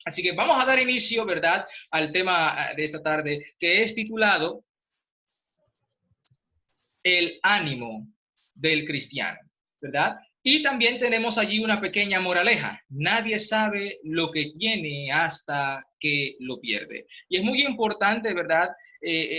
Así que vamos a dar inicio, ¿verdad?, al tema de esta tarde, que es titulado El ánimo del cristiano, ¿verdad? Y también tenemos allí una pequeña moraleja. Nadie sabe lo que tiene hasta que lo pierde. Y es muy importante, ¿verdad?,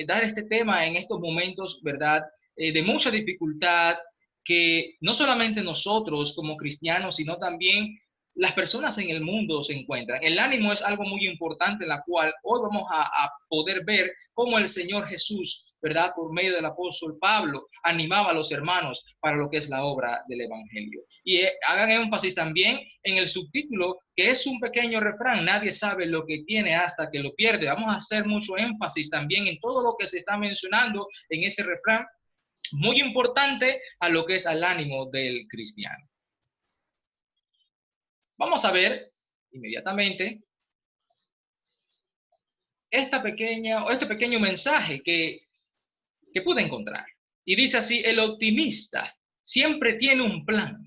dar este tema en estos momentos, ¿verdad?, de mucha dificultad, que no solamente nosotros como cristianos, sino también las personas en el mundo se encuentran. El ánimo es algo muy importante, en la cual hoy vamos a poder ver cómo el Señor Jesús, ¿verdad?, por medio del apóstol Pablo, animaba a los hermanos para lo que es la obra del Evangelio. Y hagan énfasis también en el subtítulo, que es un pequeño refrán: nadie sabe lo que tiene hasta que lo pierde. Vamos a hacer mucho énfasis también en todo lo que se está mencionando en ese refrán, muy importante a lo que es al ánimo del cristiano. Vamos a ver inmediatamente este pequeño mensaje que pude encontrar. Y dice así: el optimista siempre tiene un plan.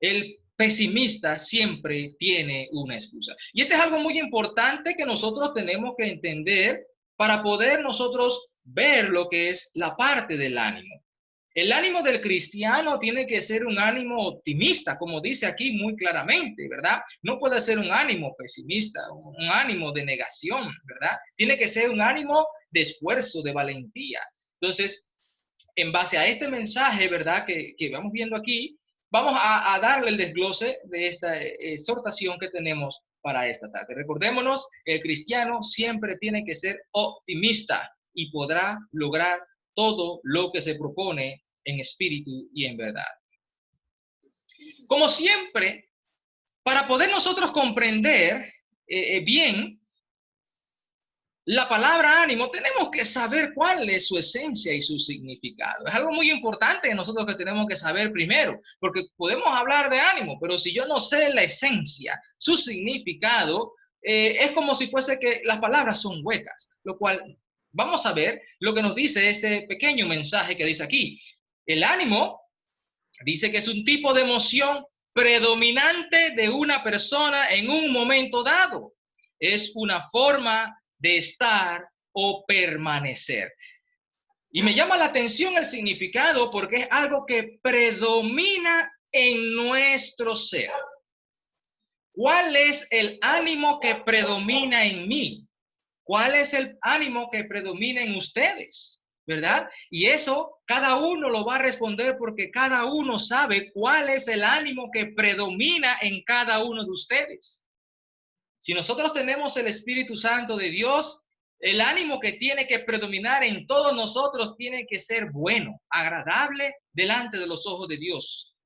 El pesimista siempre tiene una excusa. Y este es algo muy importante que nosotros tenemos que entender para poder nosotros ver lo que es la parte del ánimo. El ánimo del cristiano tiene que ser un ánimo optimista, como dice aquí muy claramente, ¿verdad? No puede ser un ánimo pesimista, un ánimo de negación, ¿verdad? Tiene que ser un ánimo de esfuerzo, de valentía. Entonces, en base a este mensaje, ¿verdad?, que vamos viendo aquí, vamos a darle el desglose de esta exhortación que tenemos para esta tarde. Recordémonos, el cristiano siempre tiene que ser optimista y podrá lograr todo lo que se propone en espíritu y en verdad. Como siempre, para poder nosotros comprender bien la palabra ánimo, tenemos que saber cuál es su esencia y su significado. Es algo muy importante nosotros que tenemos que saber primero, porque podemos hablar de ánimo, pero si yo no sé la esencia, su significado, es como si fuese que las palabras son huecas, lo cual vamos a ver lo que nos dice este pequeño mensaje que dice aquí. El ánimo dice que es un tipo de emoción predominante de una persona en un momento dado. Es una forma de estar o permanecer. Y me llama la atención el significado porque es algo que predomina en nuestro ser. ¿Cuál es el ánimo que predomina en mí? ¿Cuál es el ánimo que predomina en ustedes? ¿Verdad? Y eso cada uno lo va a responder porque cada uno sabe cuál es el ánimo que predomina en cada uno de ustedes. Si nosotros tenemos el Espíritu Santo de Dios, el ánimo que tiene que predominar en todos nosotros tiene que ser bueno, agradable delante de los ojos de Dios,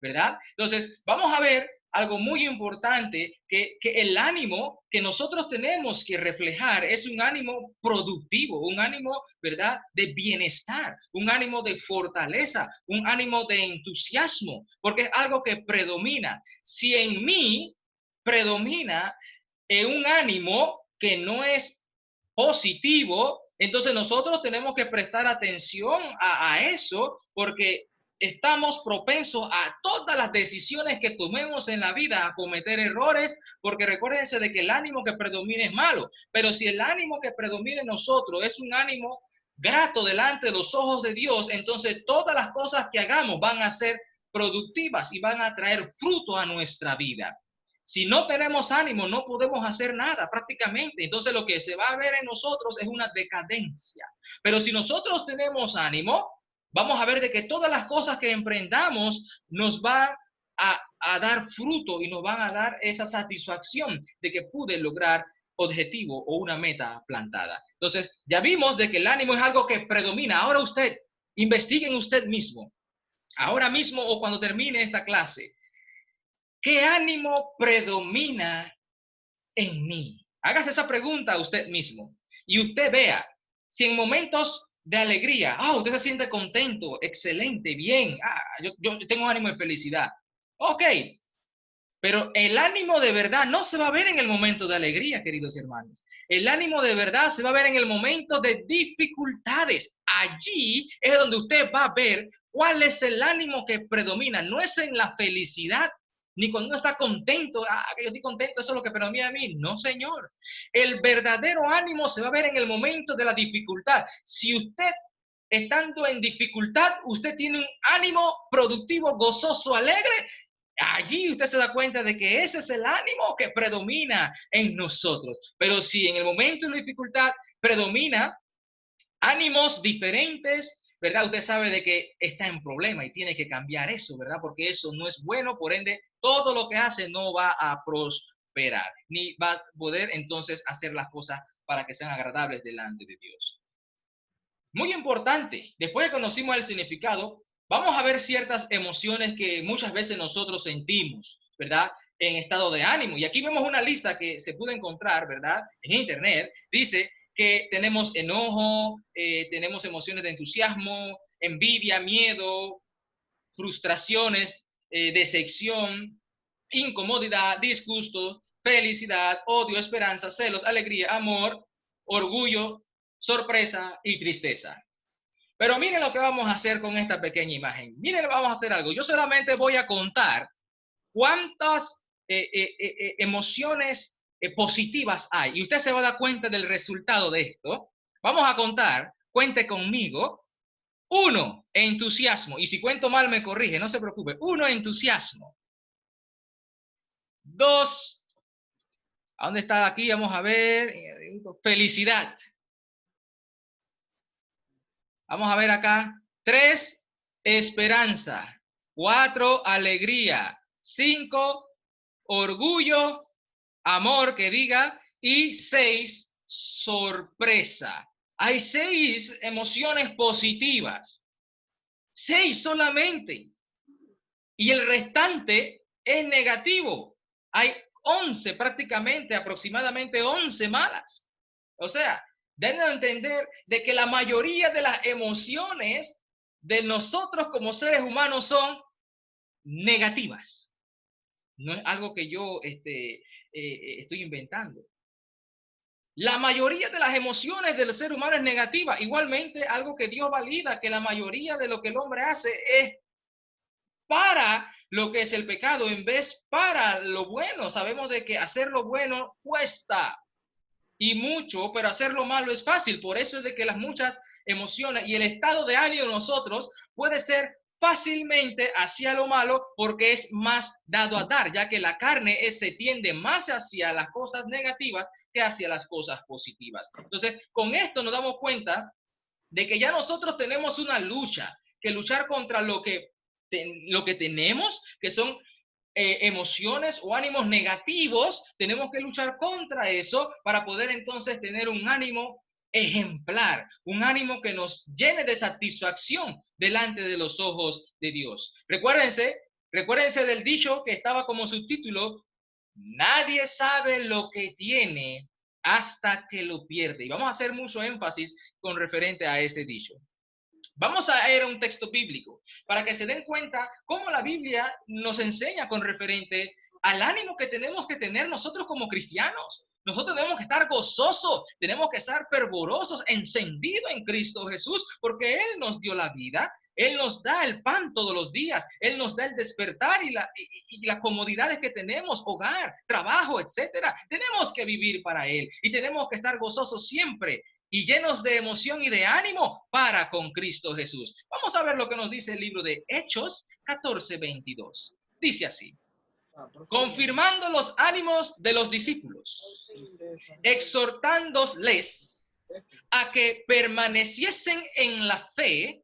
¿verdad? Entonces, vamos a ver algo muy importante, que el ánimo que nosotros tenemos que reflejar es un ánimo productivo, un ánimo, ¿verdad?, de bienestar, un ánimo de fortaleza, un ánimo de entusiasmo, porque es algo que predomina. Si en mí predomina un ánimo que no es positivo, entonces nosotros tenemos que prestar atención a eso, porque estamos propensos a todas las decisiones que tomemos en la vida a cometer errores, porque recuérdense de que el ánimo que predomina es malo, pero si el ánimo que predomina en nosotros es un ánimo grato delante de los ojos de Dios, entonces todas las cosas que hagamos van a ser productivas y van a traer fruto a nuestra vida. Si no tenemos ánimo, no podemos hacer nada prácticamente. Entonces lo que se va a ver en nosotros es una decadencia. Pero si nosotros tenemos ánimo, vamos a ver de que todas las cosas que emprendamos nos van a dar fruto y nos van a dar esa satisfacción de que pude lograr objetivo o una meta plantada. Entonces, ya vimos de que el ánimo es algo que predomina. Ahora usted, investiguen usted mismo, ahora mismo o cuando termine esta clase, ¿qué ánimo predomina en mí? Hágase esa pregunta a usted mismo y usted vea si en momentos de alegría, usted se siente contento, excelente, bien, yo tengo ánimo de felicidad. Ok, pero el ánimo de verdad no se va a ver en el momento de alegría, queridos hermanos. El ánimo de verdad se va a ver en el momento de dificultades. Allí es donde usted va a ver cuál es el ánimo que predomina. No es en la felicidad, ni cuando uno está contento, que yo estoy contento, eso es lo que predomina a mí. No, señor. El verdadero ánimo se va a ver en el momento de la dificultad. Si usted, estando en dificultad, usted tiene un ánimo productivo, gozoso, alegre, allí usted se da cuenta de que ese es el ánimo que predomina en nosotros. Pero si en el momento de la dificultad predomina ánimos diferentes, ¿verdad? Usted sabe de que está en problema y tiene que cambiar eso, ¿verdad? Porque eso no es bueno, por ende, todo lo que hace no va a prosperar, ni va a poder entonces hacer las cosas para que sean agradables delante de Dios. Muy importante, después de que conocimos el significado, vamos a ver ciertas emociones que muchas veces nosotros sentimos, ¿verdad? En estado de ánimo. Y aquí vemos una lista que se puede encontrar, ¿verdad? En internet. Dice que tenemos enojo, tenemos emociones de entusiasmo, envidia, miedo, frustraciones, decepción, incomodidad, disgusto, felicidad, odio, esperanza, celos, alegría, amor, orgullo, sorpresa y tristeza. Pero miren lo que vamos a hacer con esta pequeña imagen. Miren, vamos a hacer algo. Yo solamente voy a contar cuántas emociones positivas hay. Y usted se va a dar cuenta del resultado de esto. Vamos a contar, cuente conmigo. 1, entusiasmo. Y si cuento mal me corrige, no se preocupe. 1, entusiasmo. 2, ¿a dónde está aquí? Vamos a ver. Felicidad. Vamos a ver acá. 3, esperanza. 4, alegría. 5, orgullo, amor, que diga. Y 6, sorpresa. Hay 6 emociones positivas. 6 solamente. Y el restante es negativo. Hay 11 prácticamente, aproximadamente 11 malas. O sea, deben entender de que la mayoría de las emociones de nosotros como seres humanos son negativas. No es algo que yo estoy inventando. La mayoría de las emociones del ser humano es negativa. Igualmente, algo que Dios valida, que la mayoría de lo que el hombre hace es para lo que es el pecado, en vez para lo bueno. Sabemos de que hacer lo bueno cuesta y mucho, pero hacer lo malo es fácil. Por eso es de que las muchas emociones y el estado de ánimo de nosotros puede ser fácilmente hacia lo malo porque es más dado a dar, ya que la carne se tiende más hacia las cosas negativas que hacia las cosas positivas. Entonces, con esto nos damos cuenta de que ya nosotros tenemos una lucha, que luchar contra lo que tenemos, que son emociones o ánimos negativos, tenemos que luchar contra eso para poder entonces tener un ánimo ejemplar, un ánimo que nos llene de satisfacción delante de los ojos de Dios. Recuérdense del dicho que estaba como subtítulo: nadie sabe lo que tiene hasta que lo pierde. Y vamos a hacer mucho énfasis con referente a ese dicho. Vamos a ir a un texto bíblico para que se den cuenta cómo la Biblia nos enseña con referente al ánimo que tenemos que tener nosotros como cristianos. Nosotros tenemos que estar gozosos, tenemos que estar fervorosos, encendidos en Cristo Jesús, porque Él nos dio la vida, Él nos da el pan todos los días, Él nos da el despertar y las comodidades que tenemos, hogar, trabajo, etcétera. Tenemos que vivir para Él y tenemos que estar gozosos siempre y llenos de emoción y de ánimo para con Cristo Jesús. Vamos a ver lo que nos dice el libro de Hechos 14:22. Dice así: confirmando los ánimos de los discípulos, exhortándoles a que permaneciesen en la fe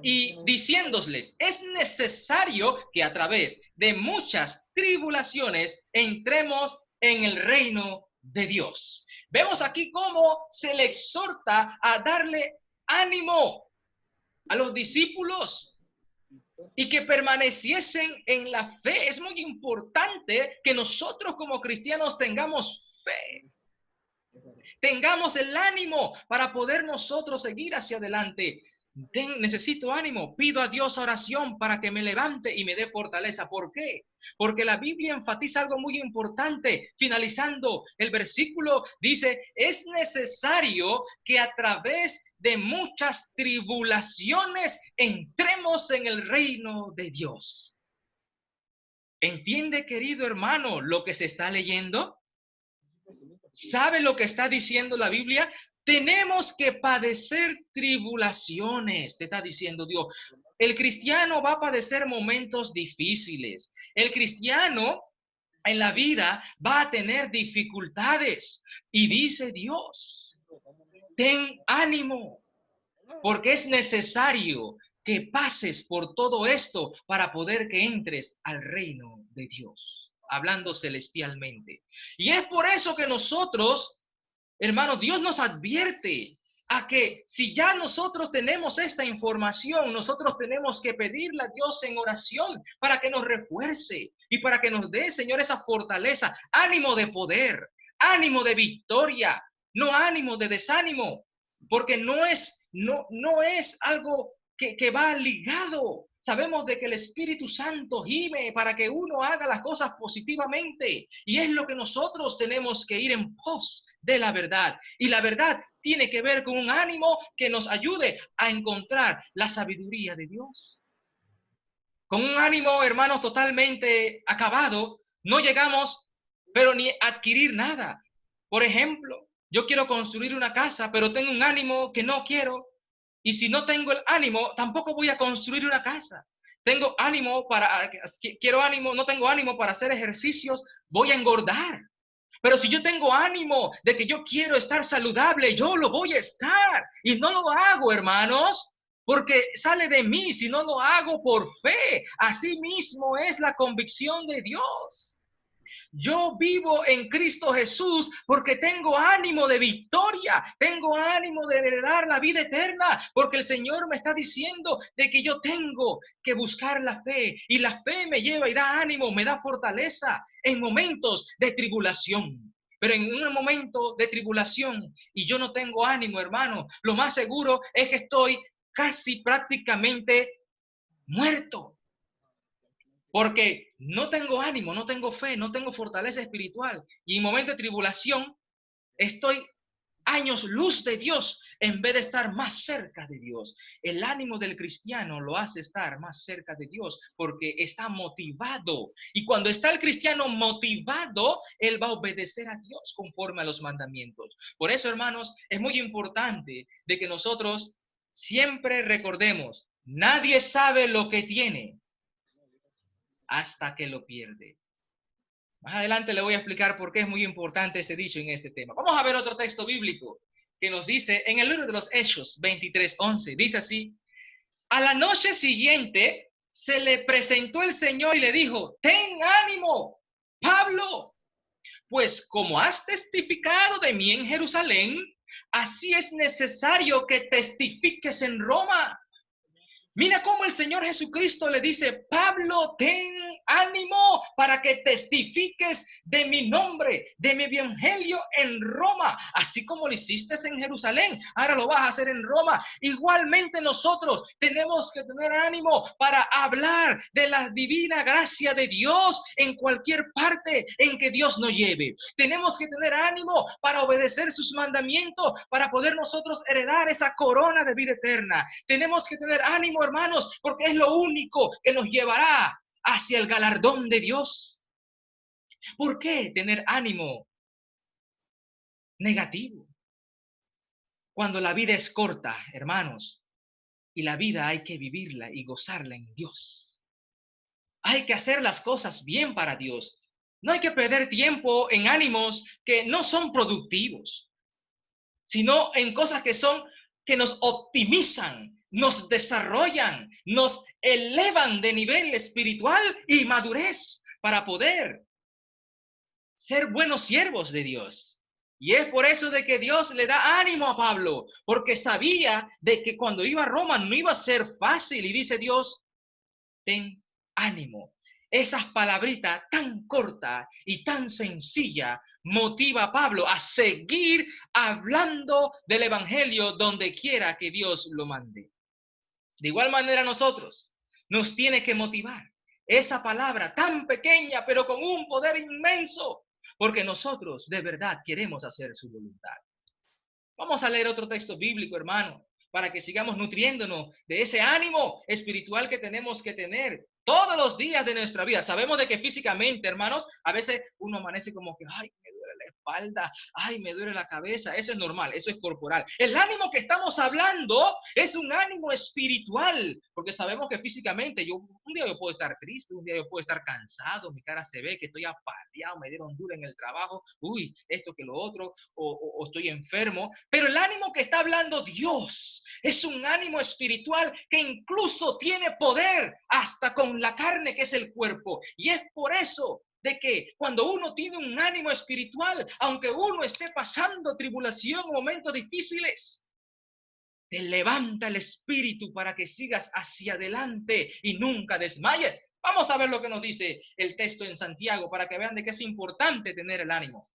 y diciéndoles: es necesario que a través de muchas tribulaciones entremos en el reino de Dios. Vemos aquí cómo se le exhorta a darle ánimo a los discípulos y que permaneciesen en la fe. Es muy importante que nosotros como cristianos tengamos fe, tengamos el ánimo para poder nosotros seguir hacia adelante. Necesito ánimo, pido a Dios oración para que me levante y me dé fortaleza. ¿Por qué? Porque la Biblia enfatiza algo muy importante. Finalizando el versículo dice: es necesario que a través de muchas tribulaciones entremos en el reino de Dios. ¿Entiende, querido hermano, lo que se está leyendo? ¿Sabe lo que está diciendo la Biblia? Tenemos que padecer tribulaciones, te está diciendo Dios. El cristiano va a padecer momentos difíciles. El cristiano en la vida va a tener dificultades. Y dice Dios, ten ánimo, porque es necesario que pases por todo esto para poder que entres al reino de Dios, hablando celestialmente. Y es por eso que nosotros, hermanos, Dios nos advierte a que si ya nosotros tenemos esta información, nosotros tenemos que pedirle a Dios en oración para que nos refuerce y para que nos dé, Señor, esa fortaleza, ánimo de poder, ánimo de victoria, no ánimo de desánimo, porque no es algo que va ligado. Sabemos de que el Espíritu Santo gime para que uno haga las cosas positivamente. Y es lo que nosotros tenemos que ir en pos de la verdad. Y la verdad tiene que ver con un ánimo que nos ayude a encontrar la sabiduría de Dios. Con un ánimo, hermanos, totalmente acabado, no llegamos, pero ni a adquirir nada. Por ejemplo, yo quiero construir una casa, pero tengo un ánimo que no quiero. Y si no tengo el ánimo, tampoco voy a construir una casa. Tengo ánimo quiero ánimo, no tengo ánimo para hacer ejercicios, voy a engordar. Pero si yo tengo ánimo de que yo quiero estar saludable, yo lo voy a estar. Y no lo hago, hermanos, porque sale de mí, si no lo hago por fe. Así mismo es la convicción de Dios. Yo vivo en Cristo Jesús porque tengo ánimo de victoria, tengo ánimo de heredar la vida eterna, porque el Señor me está diciendo de que yo tengo que buscar la fe y la fe me lleva y da ánimo, me da fortaleza en momentos de tribulación. Pero en un momento de tribulación y yo no tengo ánimo, hermano, lo más seguro es que estoy casi prácticamente muerto. Porque no tengo ánimo, no tengo fe, no tengo fortaleza espiritual. Y en momento de tribulación estoy años luz de Dios en vez de estar más cerca de Dios. El ánimo del cristiano lo hace estar más cerca de Dios porque está motivado. Y cuando está el cristiano motivado, él va a obedecer a Dios conforme a los mandamientos. Por eso, hermanos, es muy importante de que nosotros siempre recordemos, nadie sabe lo que tiene hasta que lo pierde. Más adelante le voy a explicar por qué es muy importante este dicho en este tema. Vamos a ver otro texto bíblico que nos dice en el libro de los Hechos 23:11. Dice así: a la noche siguiente se le presentó el Señor y le dijo: ten ánimo, Pablo, pues como has testificado de mí en Jerusalén, así es necesario que testifiques en Roma. Mira cómo el Señor Jesucristo le dice: Pablo, ten ánimo para que testifiques de mi nombre, de mi evangelio en Roma, así como lo hiciste en Jerusalén, ahora lo vas a hacer en Roma. Igualmente nosotros tenemos que tener ánimo para hablar de la divina gracia de Dios en cualquier parte en que Dios nos lleve. Tenemos que tener ánimo para obedecer sus mandamientos, para poder nosotros heredar esa corona de vida eterna. Tenemos que tener ánimo, hermanos, porque es lo único que nos llevará hacia el galardón de Dios. ¿Por qué tener ánimo negativo? Cuando la vida es corta, hermanos, y la vida hay que vivirla y gozarla en Dios. Hay que hacer las cosas bien para Dios. No hay que perder tiempo en ánimos que no son productivos, sino en cosas que nos optimizan, nos desarrollan, nos elevan de nivel espiritual y madurez para poder ser buenos siervos de Dios. Y es por eso de que Dios le da ánimo a Pablo, porque sabía de que cuando iba a Roma no iba a ser fácil. Y dice Dios: ten ánimo. Esas palabritas tan corta y tan sencilla motiva a Pablo a seguir hablando del evangelio donde quiera que Dios lo mande. De igual manera nosotros nos tiene que motivar esa palabra tan pequeña pero con un poder inmenso, porque nosotros de verdad queremos hacer su voluntad. Vamos a leer otro texto bíblico, hermano, para que sigamos nutriéndonos de ese ánimo espiritual que tenemos que tener Todos los días de nuestra vida. Sabemos de que físicamente, hermanos, a veces uno amanece como que, ay, me duele la espalda, ay, me duele la cabeza. Eso es normal, eso es corporal. El ánimo que estamos hablando es un ánimo espiritual, porque sabemos que físicamente un día yo puedo estar triste, un día yo puedo estar cansado, mi cara se ve que estoy apaleado, me dieron duro en el trabajo, uy, esto que lo otro, o estoy enfermo. Pero el ánimo que está hablando Dios es un ánimo espiritual que incluso tiene poder hasta con la carne que es el cuerpo. Y es por eso de que cuando uno tiene un ánimo espiritual, aunque uno esté pasando tribulación o momentos difíciles, te levanta el espíritu para que sigas hacia adelante y nunca desmayes. Vamos a ver lo que nos dice el texto en Santiago para que vean de que es importante tener el ánimo.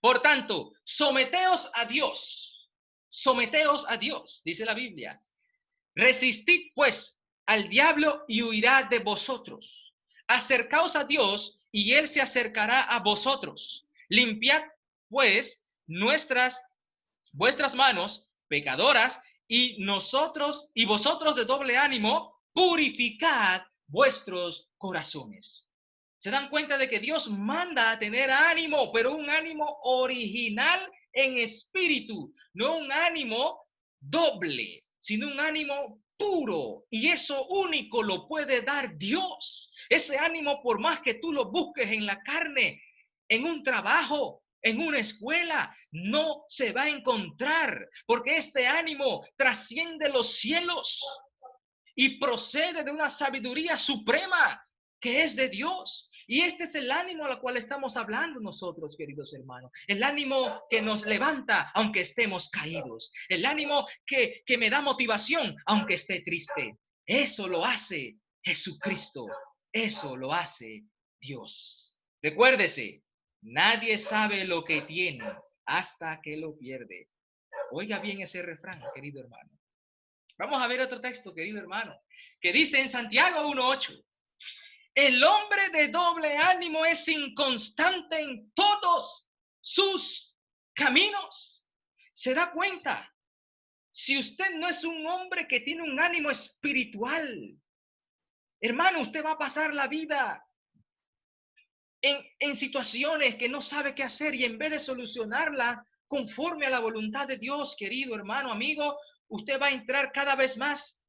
Por tanto, someteos a Dios, dice la Biblia. Resistid pues al diablo y huirá de vosotros. Acercaos a Dios y él se acercará a vosotros. Limpiad pues vuestras manos pecadoras y vosotros de doble ánimo, purificad vuestros corazones. Se dan cuenta de que Dios manda a tener ánimo, pero un ánimo original en espíritu, no un ánimo doble, sino un ánimo puro. Y eso único lo puede dar Dios. Ese ánimo, por más que tú lo busques en la carne, en un trabajo, en una escuela, no se va a encontrar, porque este ánimo trasciende los cielos y procede de una sabiduría suprema que es de Dios. Y este es el ánimo al cual estamos hablando nosotros, queridos hermanos. El ánimo que nos levanta aunque estemos caídos. El ánimo que me da motivación aunque esté triste. Eso lo hace Jesucristo. Eso lo hace Dios. Recuérdese, nadie sabe lo que tiene hasta que lo pierde. Oiga bien ese refrán, querido hermano. Vamos a ver otro texto, querido hermano, que dice en Santiago 1:8. El hombre de doble ánimo es inconstante en todos sus caminos. ¿Se da cuenta? Si usted no es un hombre que tiene un ánimo espiritual, hermano, usted va a pasar la vida en situaciones que no sabe qué hacer y en vez de solucionarla conforme a la voluntad de Dios, querido hermano, amigo, usted va a entrar cada vez más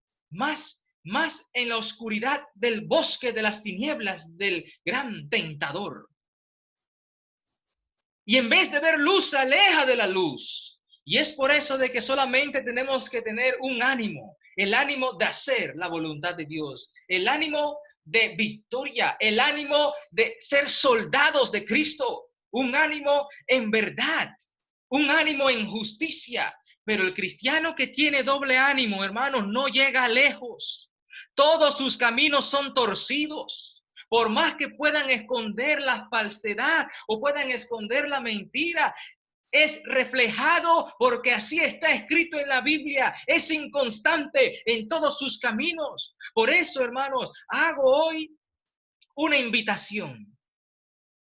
en la oscuridad del bosque de las tinieblas del gran tentador. Y en vez de ver luz, se aleja de la luz. Y es por eso de que solamente tenemos que tener un ánimo, el ánimo de hacer la voluntad de Dios, el ánimo de victoria, el ánimo de ser soldados de Cristo, un ánimo en verdad, un ánimo en justicia. Pero el cristiano que tiene doble ánimo, hermanos, no llega lejos. Todos sus caminos son torcidos. Por más que puedan esconder la falsedad o puedan esconder la mentira, es reflejado porque así está escrito en la Biblia. Es inconstante en todos sus caminos. Por eso, hermanos, hago hoy una invitación.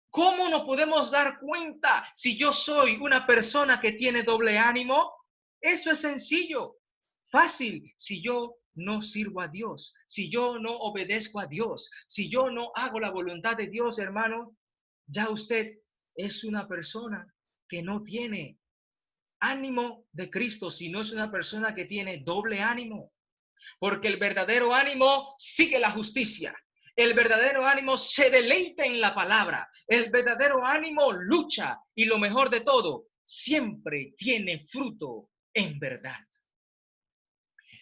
¿Cómo nos podemos dar cuenta si yo soy una persona que tiene doble ánimo? Eso es sencillo, fácil. Si yo no sirvo a Dios, si yo no obedezco a Dios, si yo no hago la voluntad de Dios, hermano, ya usted es una persona que no tiene ánimo de Cristo, sino es una persona que tiene doble ánimo. Porque el verdadero ánimo sigue la justicia. El verdadero ánimo se deleita en la palabra. El verdadero ánimo lucha y lo mejor de todo, siempre tiene fruto en verdad.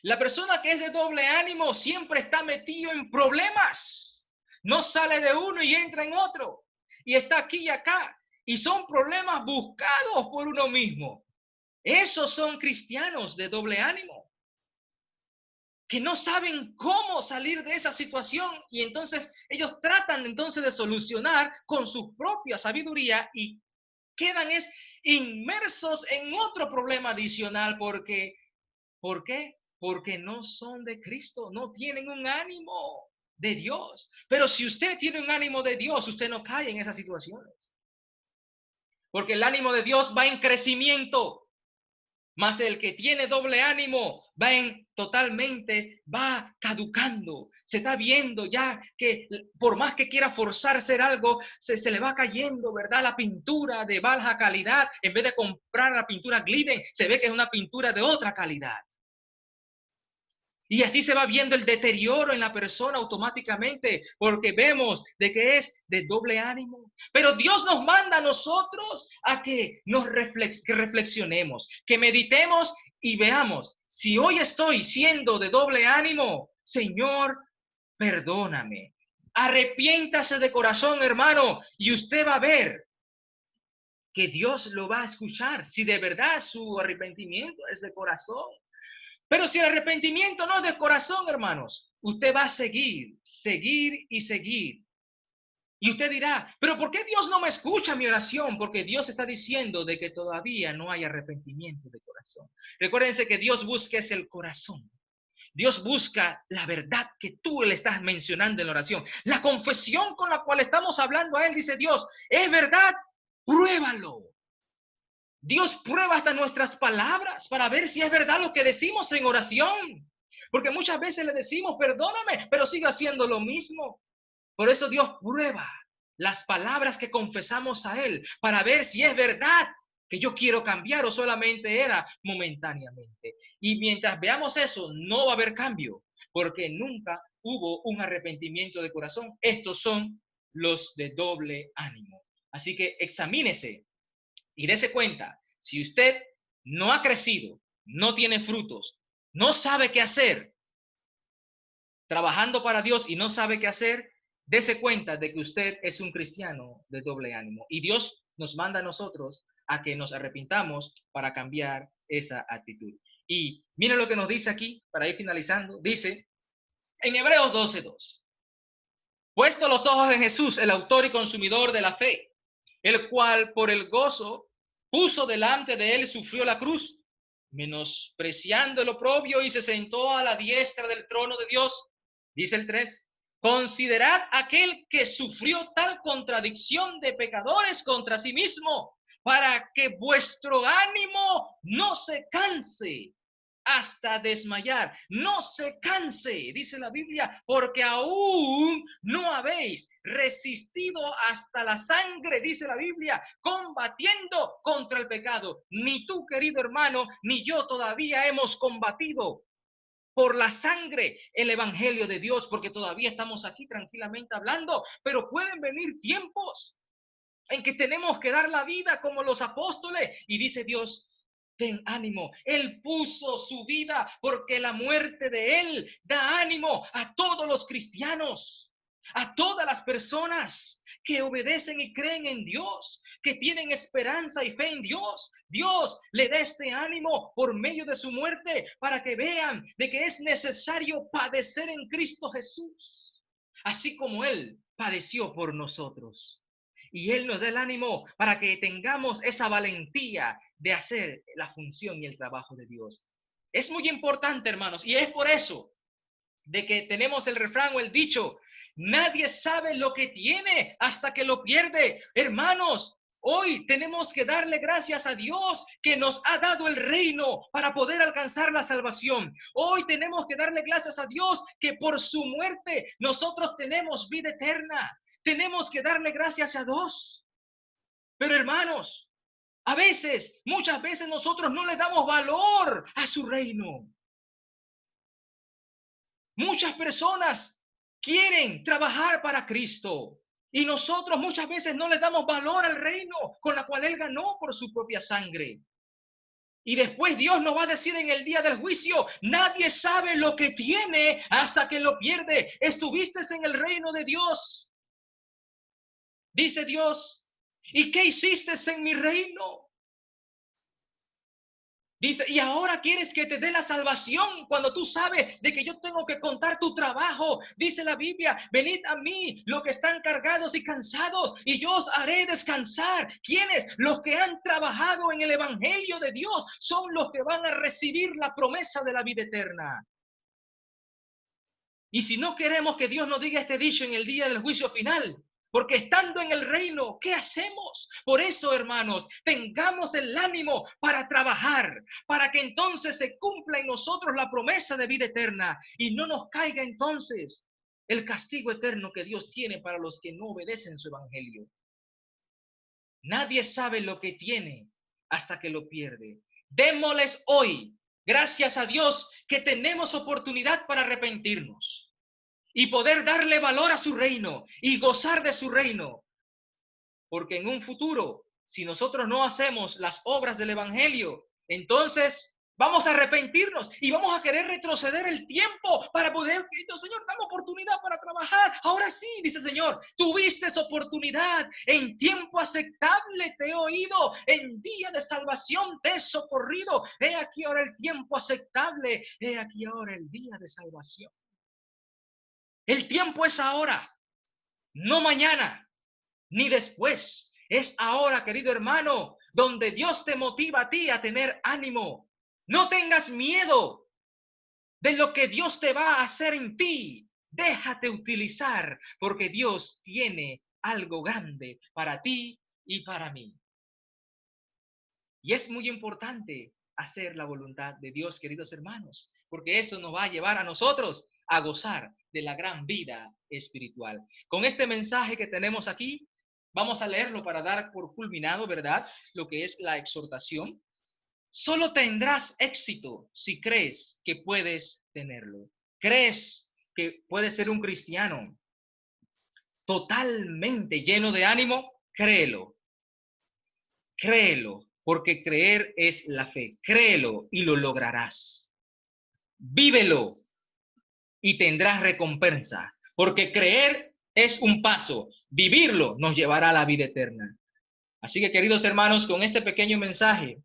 La persona que es de doble ánimo siempre está metido en problemas. No sale de uno y entra en otro. Y está aquí y acá. Y son problemas buscados por uno mismo. Esos son cristianos de doble ánimo, que no saben cómo salir de esa situación y entonces ellos tratan entonces de solucionar con su propia sabiduría y quedan inmersos en otro problema adicional porque, ¿por qué? Porque no son de Cristo, no tienen un ánimo de Dios. Pero si usted tiene un ánimo de Dios, usted no cae en esas situaciones. Porque el ánimo de Dios va en crecimiento. Mas el que tiene doble ánimo va caducando, se está viendo ya que por más que quiera forzar a hacer algo, se le va cayendo, ¿verdad? La pintura de baja calidad, en vez de comprar la pintura Glidden, se ve que es una pintura de otra calidad. Y así se va viendo el deterioro en la persona automáticamente, porque vemos de que es de doble ánimo. Pero Dios nos manda a nosotros a que que reflexionemos, que meditemos y veamos, si hoy estoy siendo de doble ánimo, Señor, perdóname. Arrepiéntase de corazón, hermano, y usted va a ver que Dios lo va a escuchar, si de verdad su arrepentimiento es de corazón. Pero si el arrepentimiento no es de corazón, hermanos, usted va a seguir, seguir y seguir. Y usted dirá, pero ¿por qué Dios no me escucha mi oración? Porque Dios está diciendo de que todavía no hay arrepentimiento de corazón. Recuérdense que Dios busca es el corazón. Dios busca la verdad que tú le estás mencionando en la oración. La confesión con la cual estamos hablando a Él, dice Dios, ¿es verdad? Pruébalo. Dios prueba hasta nuestras palabras para ver si es verdad lo que decimos en oración. Porque muchas veces le decimos, perdóname, pero sigue haciendo lo mismo. Por eso Dios prueba las palabras que confesamos a Él para ver si es verdad que yo quiero cambiar o solamente era momentáneamente. Y mientras veamos eso, no va a haber cambio, porque nunca hubo un arrepentimiento de corazón. Estos son los de doble ánimo. Así que examínese y dése cuenta, si usted no ha crecido, no tiene frutos, no sabe qué hacer, trabajando para Dios y no sabe qué hacer, dése cuenta de que usted es un cristiano de doble ánimo. Y Dios nos manda a nosotros a que nos arrepintamos para cambiar esa actitud. Y miren lo que nos dice aquí, para ir finalizando. Dice, en Hebreos 12:2, puesto los ojos en Jesús, el autor y consumidor de la fe, el cual por el gozo puso delante de él, sufrió la cruz, menospreciando el oprobio, y se sentó a la diestra del trono de Dios. Dice el 3, considerad aquel que sufrió tal contradicción de pecadores contra sí mismo, para que vuestro ánimo no se canse hasta desmayar. No se canse, dice la Biblia, porque aún no habéis resistido hasta la sangre, dice la Biblia, combatiendo contra el pecado. Ni tú, querido hermano, ni yo todavía hemos combatido por la sangre el evangelio de Dios, porque todavía estamos aquí tranquilamente hablando, pero pueden venir tiempos en que tenemos que dar la vida como los apóstoles, y dice Dios, ten ánimo, Él puso su vida porque la muerte de Él da ánimo a todos los cristianos, a todas las personas que obedecen y creen en Dios, que tienen esperanza y fe en Dios. Dios le da este ánimo por medio de su muerte para que vean de que es necesario padecer en Cristo Jesús, así como Él padeció por nosotros. Y Él nos da el ánimo para que tengamos esa valentía de hacer la función y el trabajo de Dios. Es muy importante, hermanos, y es por eso de que tenemos el refrán o el dicho, nadie sabe lo que tiene hasta que lo pierde. Hermanos, hoy tenemos que darle gracias a Dios que nos ha dado el reino para poder alcanzar la salvación. Hoy tenemos que darle gracias a Dios que por su muerte nosotros tenemos vida eterna. Tenemos que darle gracias a Dios. Pero hermanos, a veces, muchas veces nosotros no le damos valor a su reino. Muchas personas quieren trabajar para Cristo y nosotros muchas veces no le damos valor al reino con la cual Él ganó por su propia sangre. Y después Dios nos va a decir en el día del juicio, nadie sabe lo que tiene hasta que lo pierde. Estuviste en el reino de Dios, dice Dios, ¿y qué hiciste en mi reino? Dice, y ahora quieres que te dé la salvación cuando tú sabes de que yo tengo que contar tu trabajo. Dice la Biblia, venid a mí los que están cargados y cansados y yo os haré descansar. ¿Quiénes? Los que han trabajado en el evangelio de Dios son los que van a recibir la promesa de la vida eterna. Y si no queremos que Dios nos diga este dicho en el día del juicio final, porque estando en el reino, ¿qué hacemos? Por eso, hermanos, tengamos el ánimo para trabajar, para que entonces se cumpla en nosotros la promesa de vida eterna y no nos caiga entonces el castigo eterno que Dios tiene para los que no obedecen su evangelio. Nadie sabe lo que tiene hasta que lo pierde. Démosles hoy, gracias a Dios, que tenemos oportunidad para arrepentirnos y poder darle valor a su reino y gozar de su reino. Porque en un futuro, si nosotros no hacemos las obras del evangelio, entonces vamos a arrepentirnos y vamos a querer retroceder el tiempo para poder, Señor, dame oportunidad para trabajar. Ahora sí, dice el Señor, tuviste oportunidad, en tiempo aceptable te he oído, en día de salvación te he socorrido. He aquí ahora el tiempo aceptable, he aquí ahora el día de salvación. El tiempo es ahora, no mañana, ni después. Es ahora, querido hermano, donde Dios te motiva a ti a tener ánimo. No tengas miedo de lo que Dios te va a hacer en ti. Déjate utilizar, porque Dios tiene algo grande para ti y para mí. Y es muy importante hacer la voluntad de Dios, queridos hermanos, porque eso nos va a llevar a nosotros a gozar de la gran vida espiritual. Con este mensaje que tenemos aquí, vamos a leerlo para dar por culminado, ¿verdad?, lo que es la exhortación. Solo tendrás éxito si crees que puedes tenerlo. ¿Crees que puedes ser un cristiano totalmente lleno de ánimo? Créelo. Créelo, porque creer es la fe. Créelo y lo lograrás. Vívelo y tendrás recompensa, porque creer es un paso, vivirlo nos llevará a la vida eterna. Así que, queridos hermanos, con este pequeño mensaje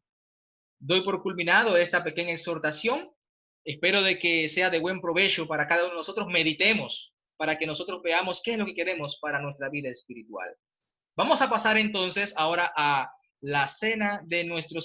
doy por culminado esta pequeña exhortación. Espero de que sea de buen provecho para cada uno de nosotros. Meditemos para que nosotros veamos qué es lo que queremos para nuestra vida espiritual. Vamos a pasar entonces ahora a la cena de nuestros